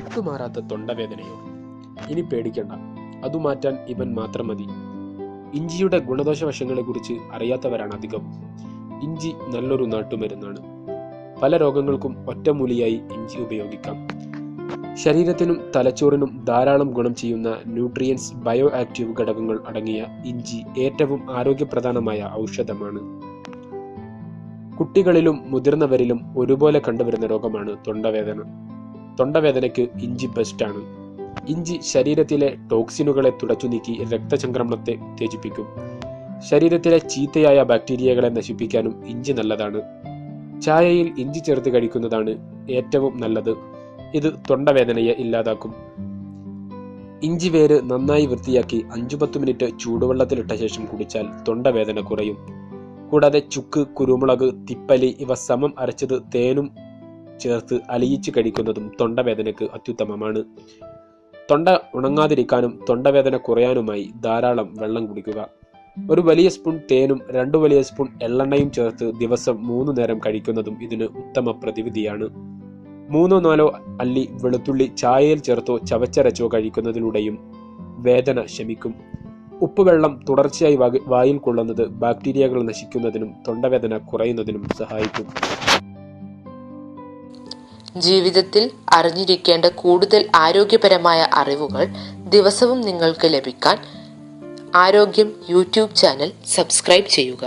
വിട്ടുമാറാത്ത തൊണ്ടവേദനയോ? ഇനി പേടിക്കണ്ട, അതു മാറ്റാൻ ഇവൻ മാത്രം മതി. ഇഞ്ചിയുടെ ഗുണദോഷവശങ്ങളെക്കുറിച്ച് അറിയാത്തവരാണ് അധികം. ഇഞ്ചി നല്ലൊരു നാട്ടുമരുന്നാണ്. പല രോഗങ്ങൾക്കും ഒറ്റമൂലിയായി ഇഞ്ചി ഉപയോഗിക്കാം. ശരീരത്തിനും തലച്ചോറിനും ധാരാളം ഗുണം ചെയ്യുന്ന ന്യൂട്രിയൻസ്, ബയോ ആക്റ്റീവ് ഘടകങ്ങൾ അടങ്ങിയ ഇഞ്ചി ഏറ്റവും ആരോഗ്യപ്രധാനമായ ഔഷധമാണ്. കുട്ടികളിലും മുതിർന്നവരിലും ഒരുപോലെ കണ്ടുവരുന്ന രോഗമാണ് തൊണ്ടവേദന. തൊണ്ടവേദനയ്ക്ക് ഇഞ്ചി ബെസ്റ്റാണ്. ഇഞ്ചി ശരീരത്തിലെ ടോക്സിനുകളെ തുടച്ചു നീക്കി രക്തചംക്രമണത്തെ ഉത്തേജിപ്പിക്കും. ശരീരത്തിലെ ചീത്തയായ ബാക്ടീരിയകളെ നശിപ്പിക്കാനും ഇഞ്ചി നല്ലതാണ്. ചായയിൽ ഇഞ്ചി ചേർത്ത് കഴിക്കുന്നതാണ് ഏറ്റവും നല്ലത്. ഇത് തൊണ്ടവേദനയെ ഇല്ലാതാക്കും. ഇഞ്ചി വേര് നന്നായി വൃത്തിയാക്കി 5-10 മിനിറ്റ് ചൂടുവെള്ളത്തിലിട്ട ശേഷം കുടിച്ചാൽ തൊണ്ടവേദന കുറയും. കൂടാതെ ചുക്ക്, കുരുമുളക്, തിപ്പലി ഇവ സമം അരച്ചത് തേനും ചേർത്ത് അലിയിച്ച് കഴിക്കുന്നതും തൊണ്ടവേദനയ്ക്ക് അത്യുത്തമമാണ്. തൊണ്ട ഉണങ്ങാതിരിക്കാനും തൊണ്ടവേദന കുറയാനുമായി ധാരാളം വെള്ളം കുടിക്കുക. ഒരു വലിയ സ്പൂൺ തേനും 2 വലിയ സ്പൂൺ എള്ളെണ്ണയും ചേർത്ത് ദിവസം 3 നേരം കഴിക്കുന്നതും ഇതിന് ഉത്തമ പ്രതിവിധിയാണ്. 3-4 അല്ലി വെളുത്തുള്ളി ചായയിൽ ചേർത്തോ ചവച്ചരച്ചോ കഴിക്കുന്നതിലൂടെയും വേദന ശമിക്കും. ഉപ്പുവെള്ളം തുടർച്ചയായി വായിൽ കൊള്ളുന്നത് ബാക്ടീരിയകൾ നശിക്കുന്നതിനും തൊണ്ടവേദന കുറയുന്നതിനും സഹായിക്കും. ജീവിതത്തിൽ അറിഞ്ഞിരിക്കേണ്ട കൂടുതൽ ആരോഗ്യപരമായ അറിവുകൾ ദിവസവും നിങ്ങൾക്ക് ലഭിക്കാൻ ആരോഗ്യം യൂട്യൂബ് ചാനൽ സബ്സ്ക്രൈബ് ചെയ്യുക.